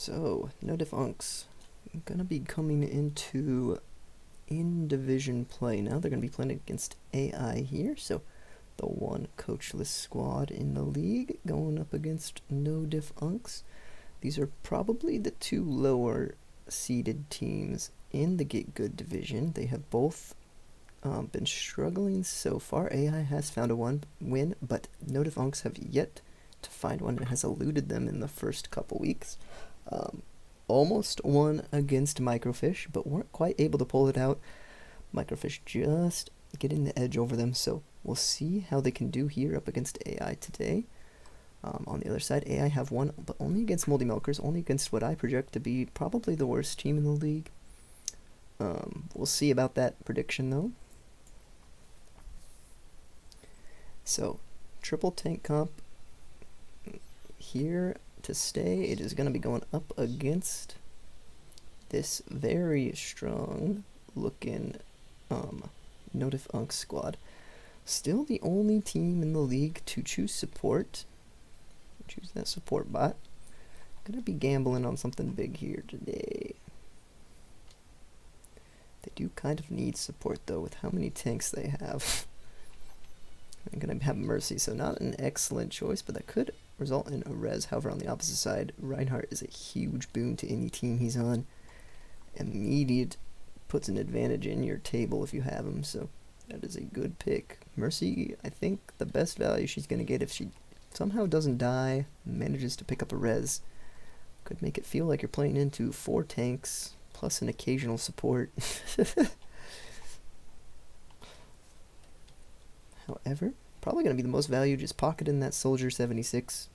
So, no diff unks. Gonna be coming into in-division play now. They're gonna be playing against AI here, so the one coachless squad in the league going up against no diff unks. These are probably the two lower seeded teams in the Get Good division. They have both been struggling so far. AI has found a win, but no diff unks have yet to find one. It has eluded them in the first couple weeks. Almost won against Microfish, but weren't quite able to pull it out. Microfish just getting the edge over them, so we'll see how they can do here up against AI today. On the other side, AI have won, but only against Moldy Milkers, only against what I project to be probably the worst team in the league. We'll see about that prediction, though. So, triple tank comp here to stay. It is going to be going up against this very strong looking no diff unks squad. Still the only team in the league to choose support. Choose that support bot. Gonna be gambling on something big here today. They do kind of need support though with how many tanks they have. I'm gonna have Mercy, so not an excellent choice, but that could result in a res. However, on the opposite side, Reinhardt is a huge boon to any team he's on. Immediate puts an advantage in your table if you have him, so that is a good pick. Mercy, I think the best value she's going to get if she somehow doesn't die, manages to pick up a res, could make it feel like you're playing into 4 tanks plus an occasional support. However, probably going to be the most value just pocketing that Soldier 76.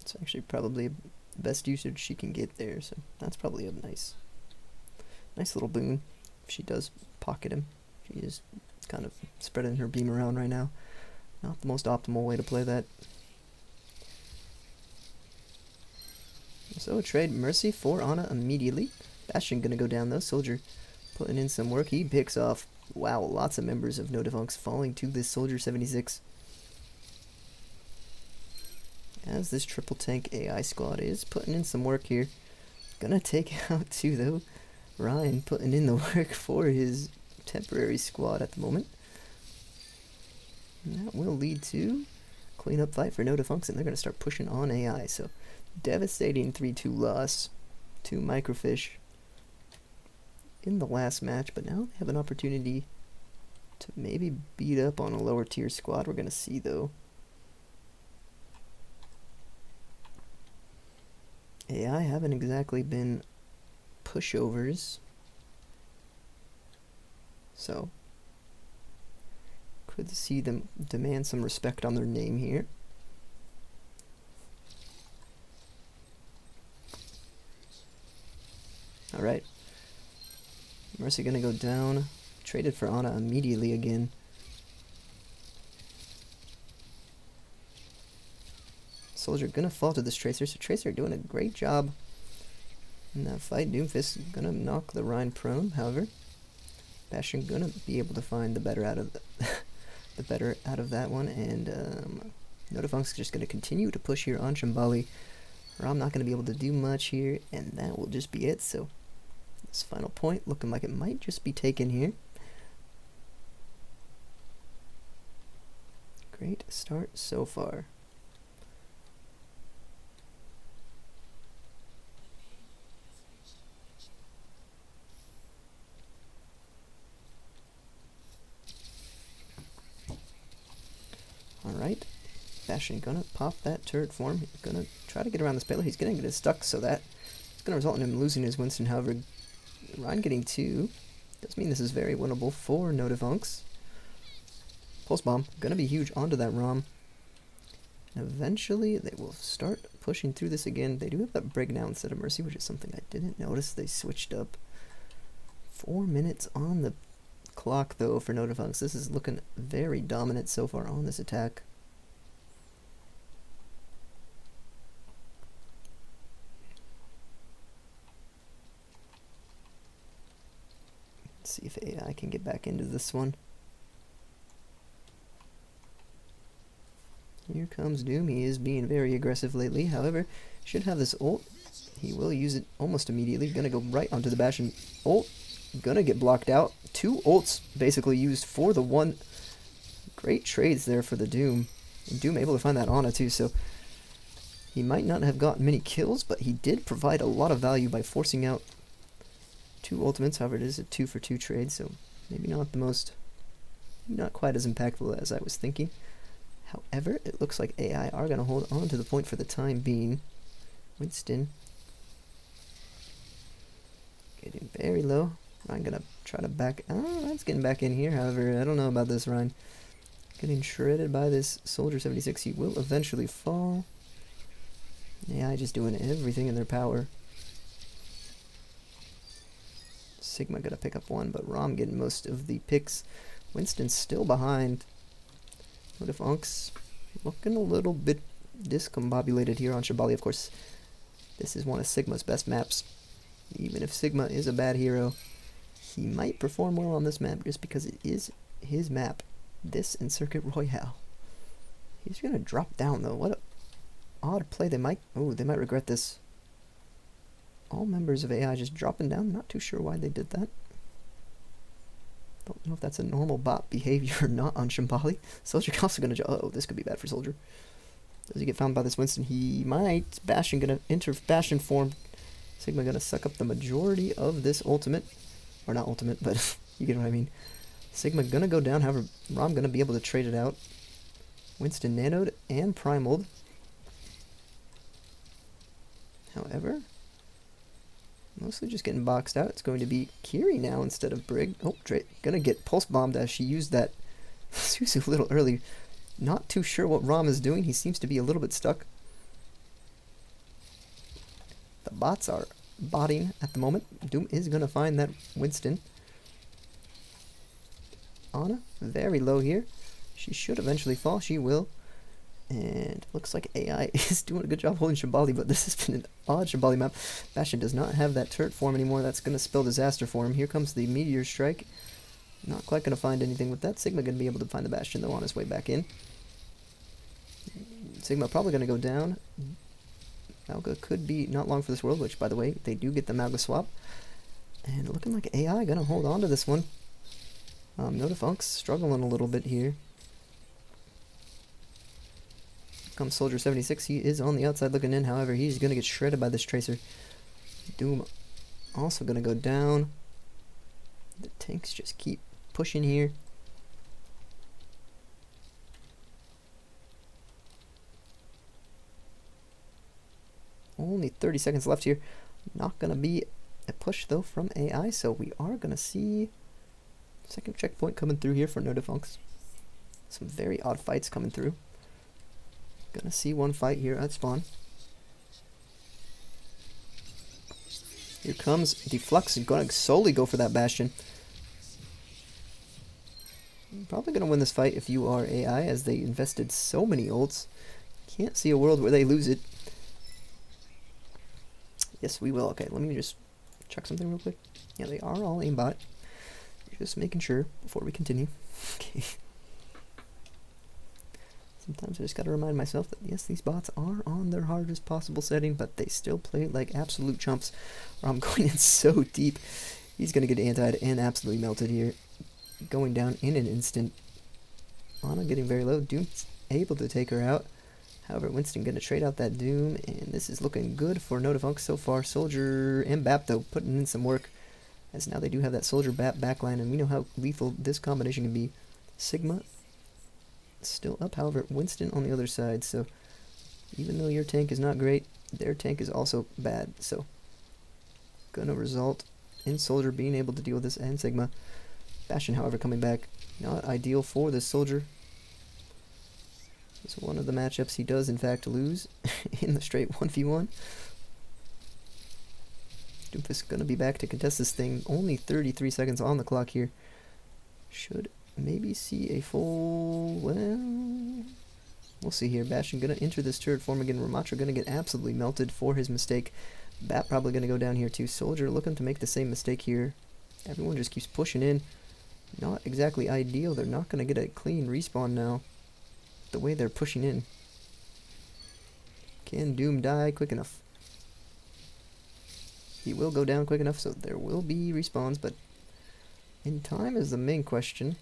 It's actually probably the best usage she can get there, so that's probably a nice little boon if she does pocket him. She is kind of spreading her beam around right now. Not the most optimal way to play that. So trade Mercy for Ana immediately. Bastion gonna go down though. Soldier putting in some work. He picks off, wow, lots of members of no diff unks falling to this Soldier 76. As this triple tank AI squad is putting in some work here. Gonna take out 2 though. Ryan putting in the work for his temporary squad at the moment. And that will lead to cleanup fight for no diff unks, and they're going to start pushing on AI. So, devastating 3-2 loss to Microfish in the last match, but now they have an opportunity to maybe beat up on a lower tier squad. We're going to see though. AI haven't exactly been pushovers, so could see them demand some respect on their name here. Alright, Mercy gonna go down, traded for Ana immediately again. Soldier gonna fall to this Tracer, so Tracer doing a great job in that fight. Doomfist gonna knock the Rhine prone, however. Bastion gonna be able to find the better out of the better out of that one, and no diff unks just gonna continue to push here on Shambali. Ram not gonna be able to do much here, and that will just be it. So this final point looking like it might just be taken here. Great start so far. Alright, Bastion gonna pop that turret for him. He's gonna try to get around this payload. He's gonna get it stuck, so that is gonna result in him losing his Winston. However, Ryan getting 2 does mean this is very winnable for no diff unks. Pulse bomb gonna be huge onto that ROM. And eventually they will start pushing through this again. They do have that break now instead of Mercy, which is something I didn't notice. They switched up. 4 minutes on the clock though for no diff unks. This is looking very dominant so far on this attack. Let's see if AI can get back into this one. Here comes Doom. He is being very aggressive lately. However, should have this ult. He will use it almost immediately. Gonna go right onto the Bastion ult. Gonna get blocked out. 2 ults basically used for the one. Great trades there for the Doom. And Doom able to find that Ana too, so he might not have gotten many kills, but he did provide a lot of value by forcing out 2 ultimates. However, it is a 2 for 2 trade, so maybe not quite as impactful as I was thinking. However, it looks like AI are going to hold on to the point for the time being. Winston getting very low. I'm going to try to back. Oh, that's getting back in here. However, I don't know about this, Ryan. Getting shredded by this Soldier 76. He will eventually fall. AI just doing everything in their power. Sigma going to pick up one, but Rom getting most of the picks. Winston's still behind. What if Unk's looking a little bit discombobulated here on Shambali? Of course, this is one of Sigma's best maps. Even if Sigma is a bad hero, he might perform well on this map just because it is his map. This and Circuit Royale. He's going to drop down, though. What a odd play. They might regret this. All members of AI just dropping down. Not too sure why they did that. Don't know if that's a normal bot behavior or not on Shambali. Soldier also going to... Uh-oh, this could be bad for Soldier. Does he get found by this Winston? He might. Bastion going to enter Bastion form. Sigma going to suck up the majority of this ultimate. Or not ultimate, but you get what I mean. Sigma going to go down. However, Rom going to be able to trade it out. Winston nanoed and primaled. However, mostly just getting boxed out. It's going to be Kiri now instead of Brig. Oh, gonna get pulse bombed as she used that Suzu a little early. Not too sure what Rom is doing. He seems to be a little bit stuck. The bots are botting at the moment. Doom is gonna find that Winston. Ana, very low here. She should eventually fall. She will. And looks like AI is doing a good job holding Shambali, but this has been an odd Shambali map. Bastion does not have that turret form anymore. That's going to spell disaster for him. Here comes the Meteor Strike. Not quite going to find anything with that. Sigma going to be able to find the Bastion, though, on his way back in. Sigma probably going to go down. Malga could be not long for this world, which, by the way, they do get the Malga swap. And looking like AI going to hold on to this one. Notifunk's struggling a little bit here. Comes Soldier 76. He is on the outside looking in. However, he's going to get shredded by this Tracer. Doom also going to go down. The tanks just keep pushing here. Only 30 seconds left here. Not going to be a push, though, from AI. So we are going to see second checkpoint coming through here for Notifunks. Some very odd fights coming through. Gonna see one fight here at spawn. Here comes Deflux and gonna solely go for that Bastion. Probably gonna win this fight if you are AI, as they invested so many ults. Can't see a world where they lose it. Yes, we will. Okay, let me just check something real quick. Yeah, they are all aimbot. Just making sure before we continue. Okay. Sometimes I just gotta remind myself that yes, these bots are on their hardest possible setting, but they still play like absolute chumps. Or I'm going in so deep. He's gonna get antied and absolutely melted here. Going down in an instant. Ana getting very low. Doom's able to take her out. However, Winston gonna trade out that Doom, and this is looking good for Notafunk so far. Soldier and Bap, though, putting in some work, as now they do have that Soldier Bap backline, and we know how lethal this combination can be. Sigma still up, however, Winston on the other side, so even though your tank is not great, their tank is also bad, so gonna result in Soldier being able to deal with this, and Sigma. Bastion, however, coming back, not ideal for this Soldier. It's one of the matchups he does in fact lose in the straight 1v1. Doomfist gonna be back to contest this thing. Only 33 seconds on the clock here. Should maybe see a full... well... we'll see here. Bastion gonna enter this turret form again. Ramatra gonna get absolutely melted for his mistake. Bat probably gonna go down here too. Soldier looking to make the same mistake here. Everyone just keeps pushing in. Not exactly ideal. They're not gonna get a clean respawn now. The way they're pushing in. Can Doom die quick enough? He will go down quick enough, so there will be respawns, but in time is the main question.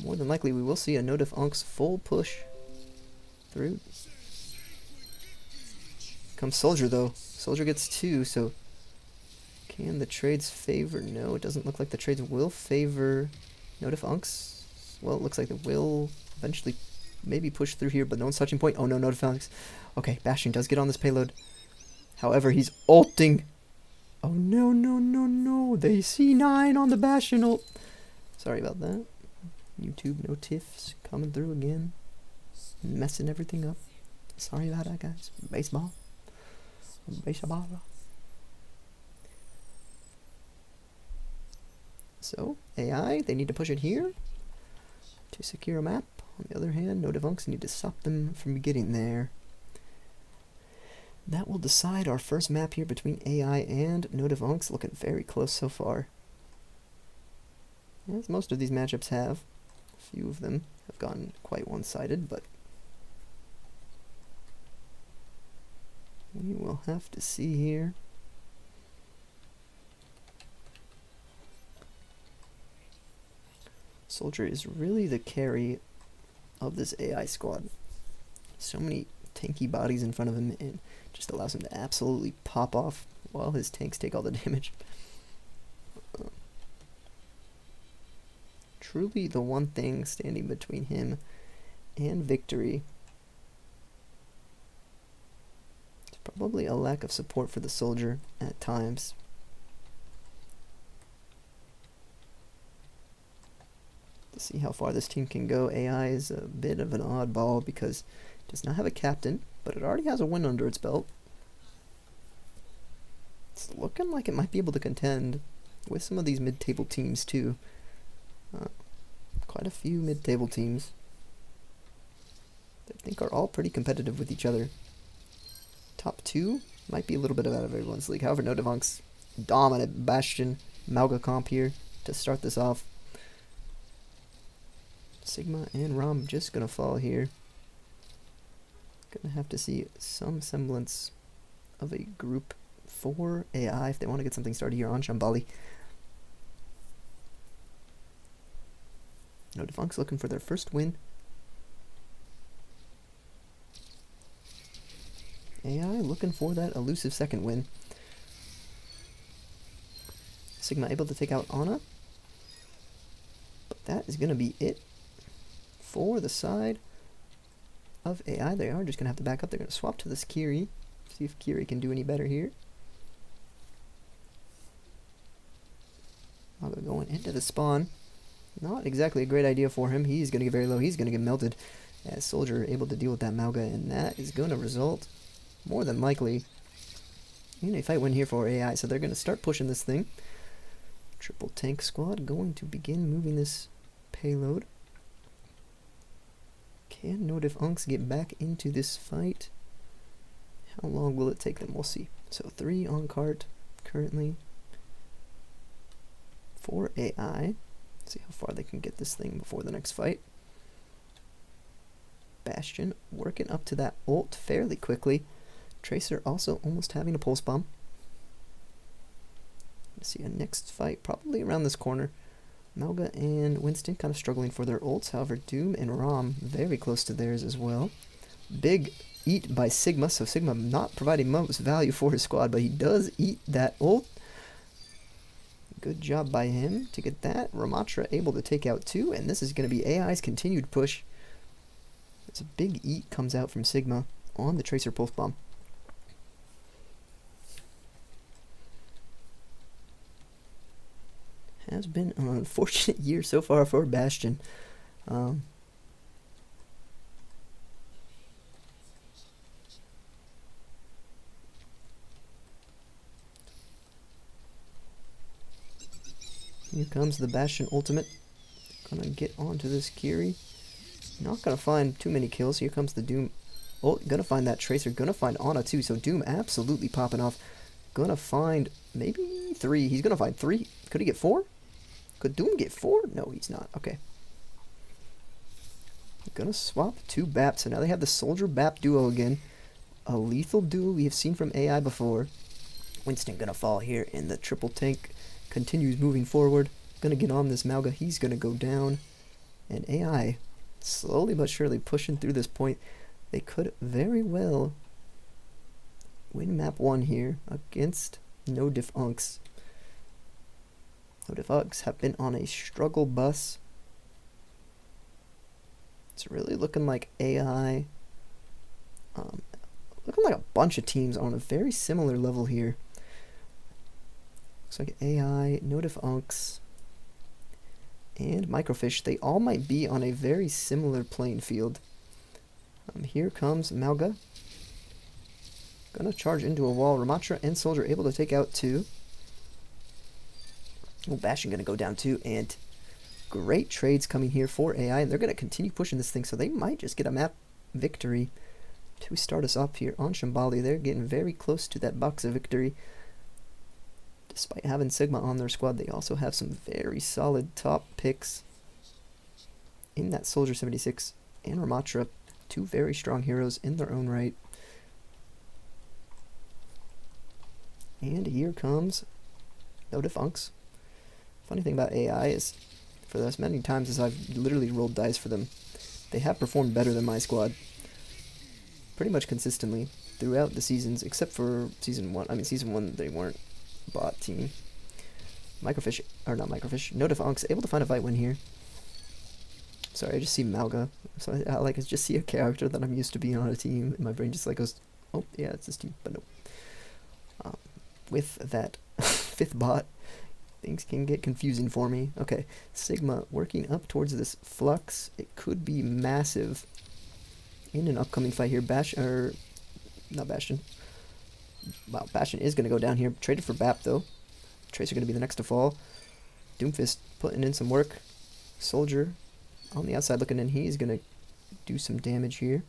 More than likely, we will see a Diff full push through. Comes Soldier, though. Soldier gets 2, so can the trades favor? No, it doesn't look like the trades will favor Diff. Well, it looks like it will eventually maybe push through here, but no one's touching point. Oh no, Diff. Okay, Bastion does get on this payload. However, he's ulting. Oh no, no, no, no. They C9 on the Bastion ult. Sorry about that. YouTube, no tiffs coming through again. Messing everything up. Sorry about that, guys. Baseball. Baseball. So, AI, they need to push it here to secure a map. On the other hand, Diff need to stop them from getting there. That will decide our first map here between AI and Diff. Looking very close so far. As most of these matchups have. A few of them have gone quite one-sided, but we will have to see here. Soldier is really the carry of this AI squad. So many tanky bodies in front of him, and just allows him to absolutely pop off while his tanks take all the damage. Truly the one thing standing between him and victory is probably a lack of support for the Soldier at times. To see how far this team can go, AI is a bit of an oddball because it does not have a captain, but it already has a win under its belt. It's looking like it might be able to contend with some of these mid-table teams too. Quite a few mid-table teams that I think are all pretty competitive with each other. Top 2 might be a little bit out of everyone's league. However, Diff, dominant Bastion Mauga comp here to start this off. Sigma and Rom just gonna fall here. Gonna have to see some semblance of a group for AI if they want to get something started here on Shambali. Diff looking for their first win. AI looking for that elusive second win. Sigma able to take out Ana. But that is going to be it for the side of AI. They are just going to have to back up. They're going to swap to this Kiri. See if Kiri can do any better here. Maga going into the spawn. Not exactly a great idea for him. He's going to get very low. He's going to get melted as Soldier able to deal with that Mauga, and that is going to result, more than likely, in a fight win here for AI. So they're going to start pushing this thing. Triple tank squad going to begin moving this payload. Can Diff get back into this fight? How long will it take them? We'll see. So 3 on cart currently for AI. See how far they can get this thing before the next fight. Bastion working up to that ult fairly quickly. Tracer also almost having a pulse bomb. Let's see a next fight probably around this corner. Mauga and Winston kind of struggling for their ults. However, Doom and Rom very close to theirs as well. Big eat by Sigma, so Sigma not providing most value for his squad, but he does eat that ult. Good job by him to get that. Ramatra able to take out 2, and this is going to be AI's continued push. It's a big eat comes out from Sigma on the Tracer Pulse Bomb. Has been an unfortunate year so far for Bastion. Here comes the Bastion ultimate. Gonna get onto this Kiri. Not gonna find too many kills. Here comes the Doom. Oh, gonna find that Tracer. Gonna find Ana too. So Doom absolutely popping off. Gonna find maybe 3. He's gonna find 3. Could he get 4? Could Doom get 4? No, he's not. Okay. Gonna swap 2 BAP, so now they have the Soldier BAP duo again. A lethal duo we have seen from AI before. Winston gonna fall here, and the triple tank continues moving forward. Gonna get on this Mauga, he's gonna go down. And AI, slowly but surely pushing through this point. They could very well win map 1 here against No Diff Unks. No Diff Unks have been on a struggle bus. It's really looking like AI, looking like a bunch of teams on a very similar level here. Looks like AI, No Diff Unks, and Microfish, they all might be on a very similar playing field. Here comes Mauga. Gonna charge into a wall. Ramatra and Soldier able to take out 2. Oh, Bastion gonna go down too, and great trades coming here for AI, and they're gonna continue pushing this thing, so they might just get a map victory to start us off here on Shambali. They're getting very close to that box of victory. Despite having Sigma on their squad, they also have some very solid top picks in that Soldier 76 and Ramatra. 2 very strong heroes in their own right. And here comes No Diff Unks. Funny thing about AI is, for as many times as I've literally rolled dice for them, they have performed better than my squad. Pretty much consistently throughout the seasons, except for Season 1. I mean, Season 1 they weren't bot team. Microfish, or not Microfish, No Diff Unks able to find a fight win here. Sorry, I just see Mauga, so I just see a character that I'm used to being on a team, and my brain just like goes, oh yeah, it's this team, but no. With that 5th bot, things can get confusing for me. Okay, Sigma working up towards this flux. It could be massive in an upcoming fight here. Not Bastion. Wow, Bastion is going to go down here. Traded for BAP though. Tracer going to be the next to fall. Doomfist putting in some work. Soldier on the outside looking in. He's going to do some damage here.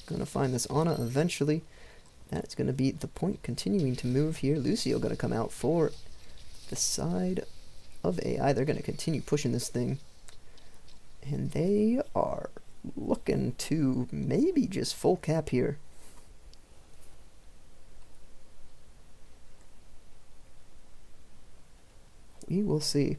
Going to find this Ana eventually. That's going to be the point continuing to move here. Lucio going to come out for the side of AI. They're going to continue pushing this thing. And they are looking to maybe just full cap here. We will see.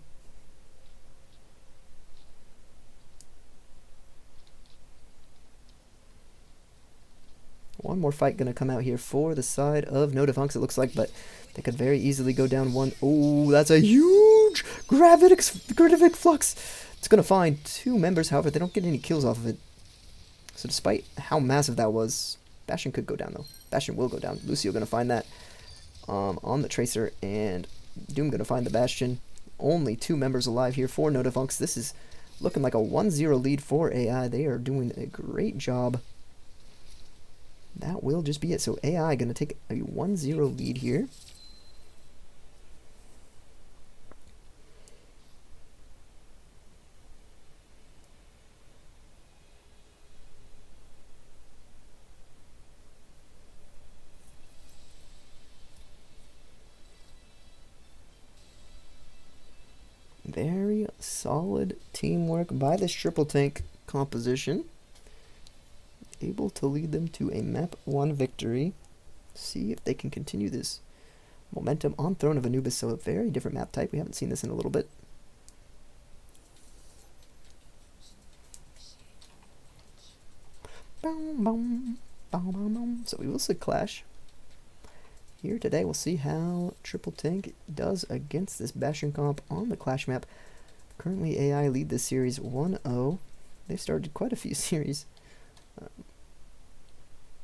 One more fight going to come out here for the side of No Diff Unks, it looks like, but they could very easily go down 1. Oh, that's a huge gravitic flux. It's going to find 2 members, however, they don't get any kills off of it. So despite how massive that was, Bastion could go down, though. Bastion will go down. Lucio going to find that on the Tracer, and Doom going to find the Bastion. Only 2 members alive here for No Diff Unks. This is looking like a 1-0 lead for AI. They are doing a great job. That will just be it. So AI going to take a 1-0 lead here. Very solid teamwork by this triple tank composition. Able to lead them to a map 1 victory. See if they can continue this momentum on Throne of Anubis. So a very different map type. We haven't seen this in a little bit. So we will see Clash here today. We'll see how Triple Tank does against this Bastion comp on the Clash map. Currently AI lead this series 1-0. They've started quite a few series.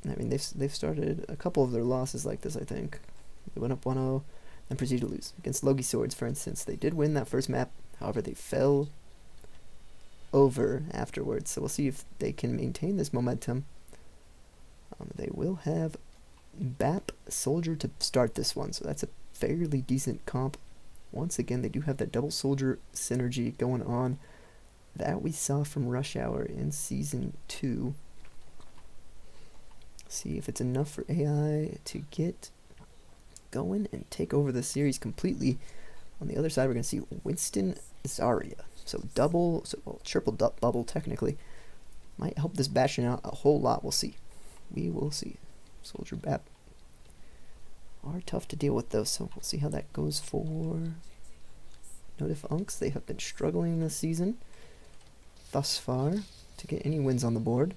I mean, they've started a couple of their losses like this, I think. They went up 1-0 and proceeded to lose. Against Logi Swords, for instance, they did win that first map. However, they fell over afterwards. So we'll see if they can maintain this momentum. They will have BAP Soldier to start this one, so that's a fairly decent comp. Once again, they do have that double Soldier synergy going on that we saw from Rush Hour in Season 2. See if it's enough for AI to get going and take over the series completely. On the other side, we're going to see Winston Zarya. So triple bubble technically. Might help this Bastion out a whole lot. We'll see. We will see. Soldier Bap are tough to deal with though, so we'll see how that goes for No Diff Unks. They have been struggling this season thus far to get any wins on the board.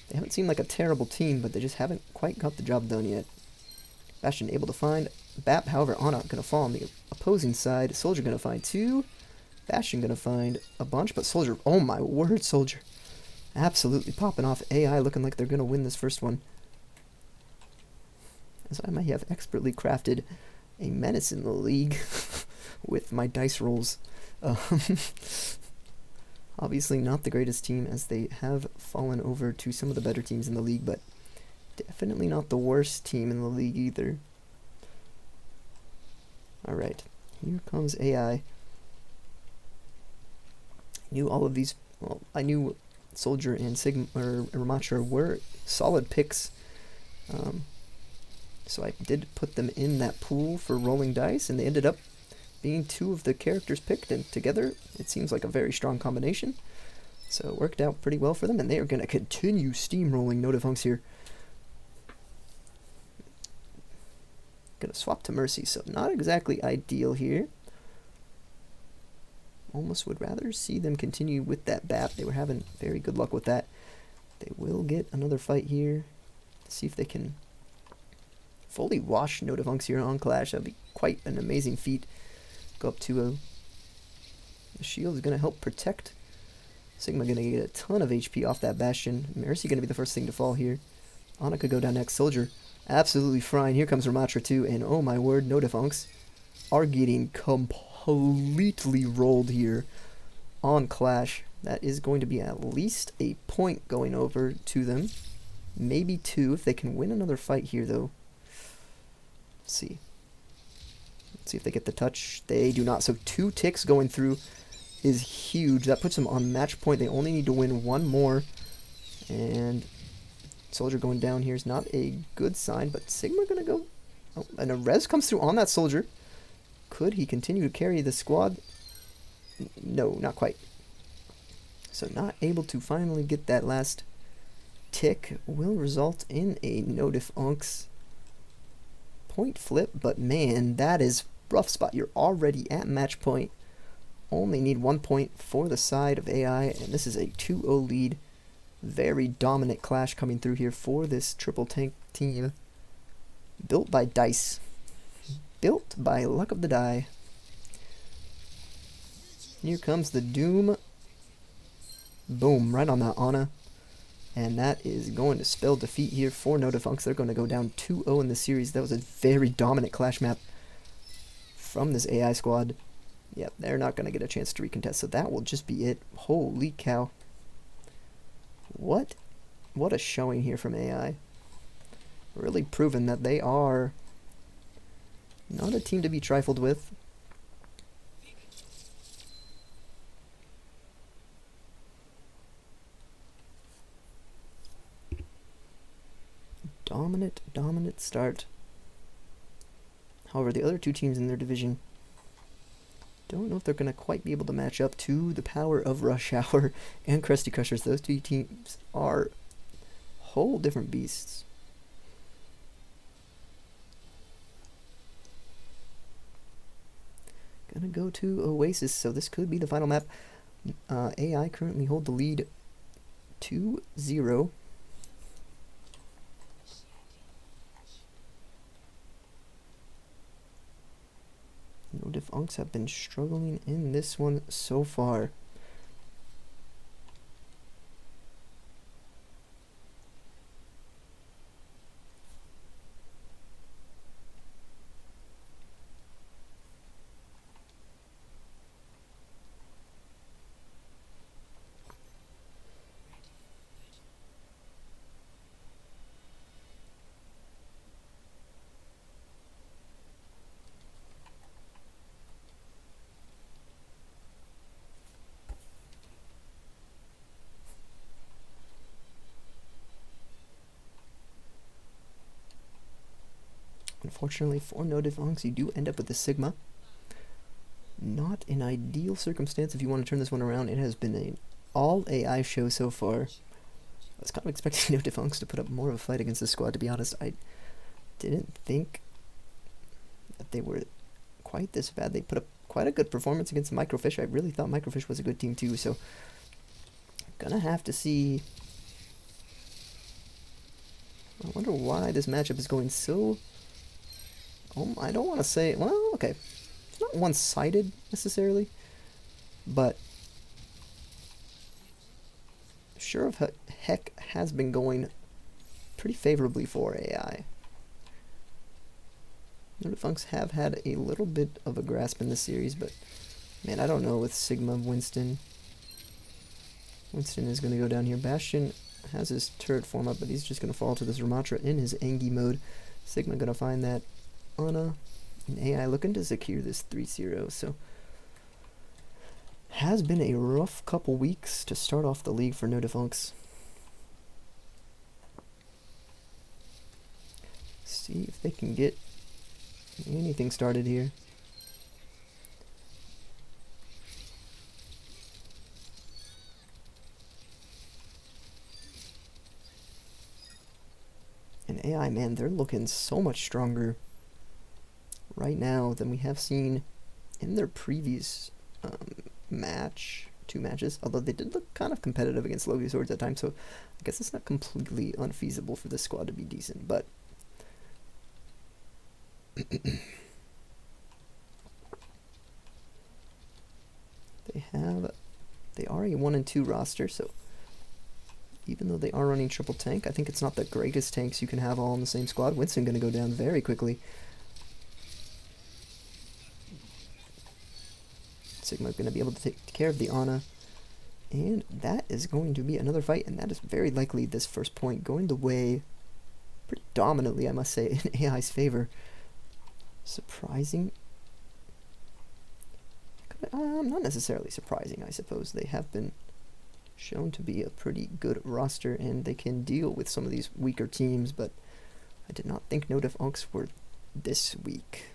They haven't seemed like a terrible team, but they just haven't quite got the job done yet. Bastion able to find Bap, however, Ana gonna fall on the opposing side. Soldier gonna find 2. Bastion gonna find a bunch, but Soldier, oh my word, Soldier. Absolutely popping off. AI looking like they're gonna win this first one. As I might have expertly crafted a menace in the league with my dice rolls. Obviously not the greatest team, as they have fallen over to some of the better teams in the league, but definitely not the worst team in the league either. Alright, here comes AI. I knew Soldier and Sigma or Ramatra were solid picks. So I did put them in that pool for rolling dice, and they ended up being 2 of the characters picked, and together it seems like a very strong combination. So it worked out pretty well for them, and they are going to continue steamrolling No Diff Unks here. Going to swap to Mercy, so not exactly ideal here. Almost would rather see them continue with that BAP. They were having very good luck with that. They will get another fight here to see if they can fully wash No Diff Unks here on Clash. That would be quite an amazing feat. Go up 2-0. The shield is going to help protect. Sigma going to get a ton of HP off that Bastion. Mercy going to be the first thing to fall here. Ana could go down next. Soldier absolutely frying. Here comes Ramatra too, and oh my word, No Diff Unks are getting completely rolled here on Clash. That is going to be at least a point going over to them. Maybe 2 if they can win another fight here though. Let's see. Let's see if they get the touch. They do not. So 2 ticks going through is huge. That puts them on match point. They only need to win 1 more. And Soldier going down here is not a good sign, but Sigma going to go. Oh, and a res comes through on that Soldier. Could he continue to carry the squad? No, not quite. So not able to finally get that last tick will result in a No Diff Unks point flip, but man, that is rough spot. You're already at match point. Only need 1 point for the side of AI, and this is a 2-0 lead. Very dominant Clash coming through here for this triple tank team. Built by dice. Built by luck of the die. Here comes the Doom. Boom, right on that Ana. And that is going to spell defeat here for No Diff Unks. They're going to go down 2-0 in the series. That was a very dominant Clash map from this AI squad. Yep, they're not going to get a chance to recontest, so that will just be it. Holy cow. What a showing here from AI. Really proven that they are not a team to be trifled with. Dominant start. However, the other 2 teams in their division, don't know if they're going to quite be able to match up to the power of Rush Hour and Krusty Crushers. Those 2 teams are whole different beasts. Gonna go to Oasis, so this could be the final map. AI currently hold the lead 2-0. No Diff Unks have been struggling in this one so far. Unfortunately for No Diff Unks, you do end up with the Sigma. Not an ideal circumstance if you want to turn this one around. It has been an all AI show so far. I was kind of expecting No Diff to put up more of a fight against this squad, to be honest. I didn't think that they were quite this bad. They put up quite a good performance against Microfish. I really thought Microfish was a good team too, so gonna have to see. I wonder why this matchup is going so... I don't want to say... Well, okay. It's not one-sided, necessarily. But... Sure of heck has been going pretty favorably for AI. The Funks have had a little bit of a grasp in this series, but... Man, I don't know with Sigma Winston. Winston is going to go down here. Bastion has his turret form up, but he's just going to fall to this Ramatra in his Engi mode. Sigma going to find that Ana and AI looking to secure this 3-0. So, has been a rough couple weeks to start off the league for No Diff. See if they can get anything started here. And AI, man, they're looking so much stronger right now than we have seen in their previous two matches. Although they did look kind of competitive against Logi Swords at times, so I guess it's not completely unfeasible for this squad to be decent, but... They are a 1-2 roster, so even though they are running triple tank, I think it's not the greatest tanks you can have all in the same squad. Winston going to go down very quickly. Sigma going to be able to take care of the Ana. And that is going to be another fight, and that is very likely this first point going the way, pretty dominantly, I must say, in AI's favor. Surprising. Not necessarily surprising, I suppose. They have been shown to be a pretty good roster, and they can deal with some of these weaker teams, but I did not think No Diff were this weak.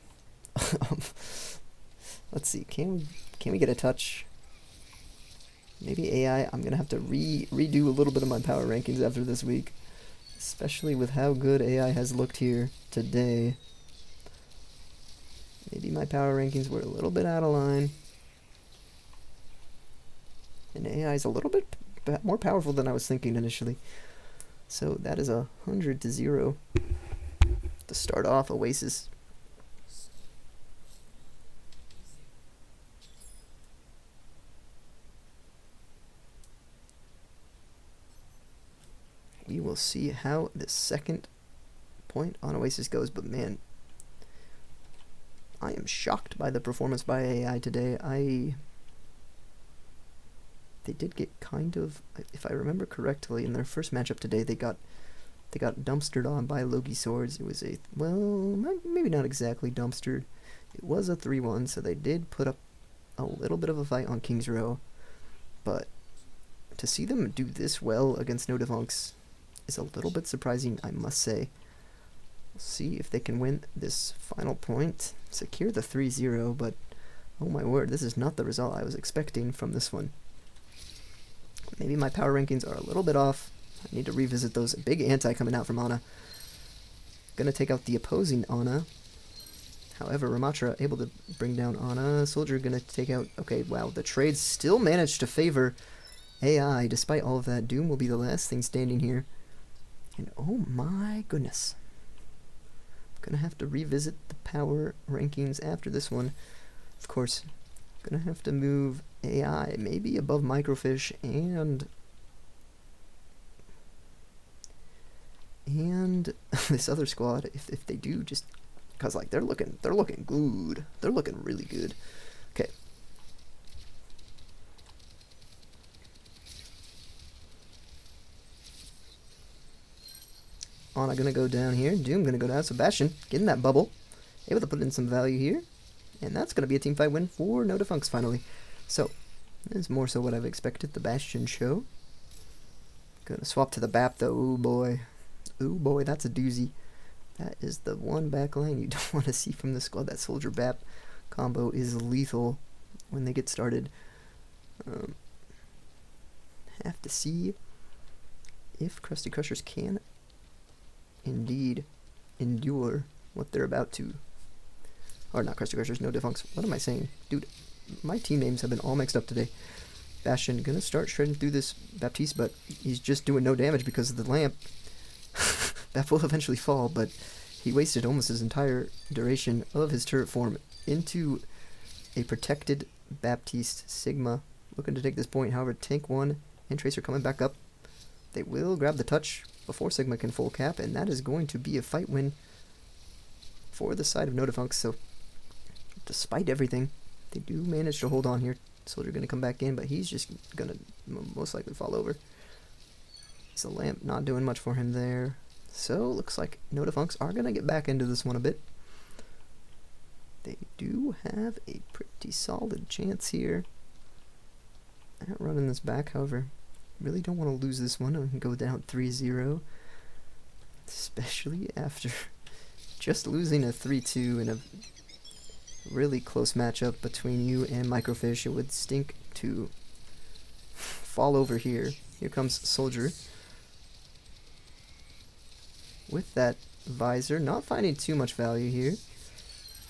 Let's see, can we get a touch? Maybe AI, I'm going to have to redo a little bit of my power rankings after this week, especially with how good AI has looked here today. Maybe my power rankings were a little bit out of line. And AI is a little bit more powerful than I was thinking initially. So that is 100-0 to start off Oasis. We will see how the second point on Oasis goes, but man, I am shocked by the performance by AI today. They did get kind of, if I remember correctly, in their first matchup today, they got dumpstered on by Logi Swords. It was a, well, maybe not exactly dumpstered. It was a 3-1, so they did put up a little bit of a fight on King's Row, but to see them do this well against No Diff is a little bit surprising, I must say. We'll see if they can win this final point, secure the 3-0, but oh my word, this is not the result I was expecting from this one. Maybe my power rankings are a little bit off. I need to revisit those. Big anti coming out from Ana. Gonna take out the opposing Ana. However, Ramatra able to bring down Ana. Soldier gonna take out... Okay, wow, the trades still managed to favor AI. Despite all of that, Doom will be the last thing standing here. And oh my goodness. Gonna have to revisit the power rankings after this one. Of course, gonna have to move AI maybe above Microfish and this other squad if they do, just because like they're looking good. They're looking really good. Okay. Ana gonna go down here. Doom gonna go down. Sebastian getting that bubble. Able to put in some value here. And that's gonna be a team fight win for No Diff finally. So, this is more so what I've expected. The Bastion show. Gonna swap to the BAP though. Ooh boy. Ooh boy, that's a doozy. That is the one backline you don't want to see from the squad. That Soldier BAP combo is lethal. when they get started. Have to see if Krusty Crushers can indeed endure what they're about to. Or not Krusty Crushers, no Defunks. What am I saying? Dude, my team names have been all mixed up today. Bastion gonna start shredding through this Baptiste, but he's just doing no damage because of the lamp. That will eventually fall, but he wasted almost his entire duration of his turret form into a protected Baptiste Sigma. Looking to take this point, however, Tank 1 and Tracer coming back up. They will grab the touch before Sigma can full cap, and that is going to be a fight win for the side of No Defunks. So, despite everything, they do manage to hold on here. Soldier going to come back in, but he's just going to most likely fall over. So, Lamp not doing much for him there. So, looks like No Defunks are going to get back into this one a bit. They do have a pretty solid chance here at running this back, however. Really don't want to lose this one and go down 3-0. Especially after just losing a 3-2 in a really close matchup between you and Microfish. It would stink to fall over here. Here comes Soldier with that visor. Not finding too much value here.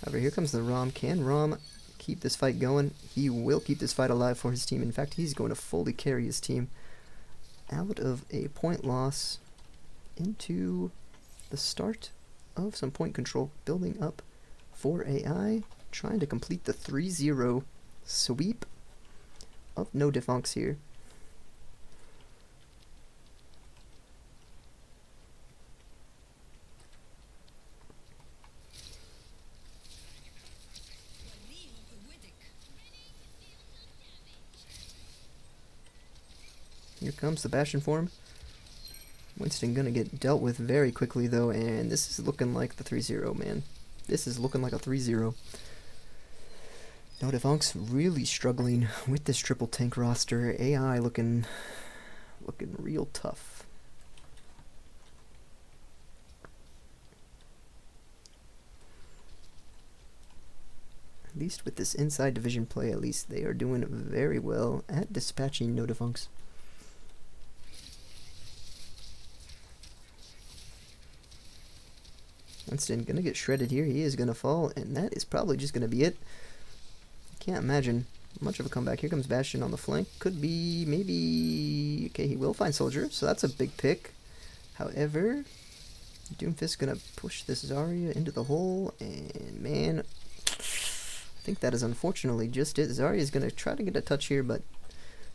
However, here comes the Rom. Can Rom keep this fight going? He will keep this fight alive for his team. In fact, he's going to fully carry his team out of a point loss into the start of some point control, building up for AI, trying to complete the 3-0 sweep of No Defunks here. Here comes the Bastion form. Winston gonna get dealt with very quickly though, and this is looking like the 3-0, man. This is looking like a 3-0. No Defunks really struggling with this triple tank roster. AI looking real tough. At least with this inside division play, at least they are doing very well at dispatching No Defunks. Winston gonna get shredded here. He is gonna fall, and that is probably just gonna be it. Can't imagine much of a comeback. Here comes Bastion on the flank. Could be, maybe... Okay, he will find Soldier, so that's a big pick. However, Doomfist gonna push this Zarya into the hole, and man, I think that is unfortunately just it. Zarya is gonna try to get a touch here, but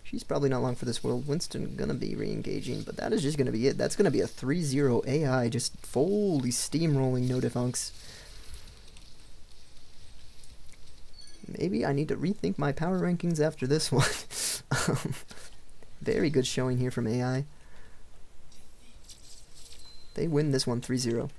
she's probably not long for this world. Winston gonna be re-engaging, but that is just gonna be it. That's gonna be a 3-0 AI, just fully steamrolling No Defunks. Maybe I need to rethink my power rankings after this one. Very good showing here from AI. They win this one 3-0.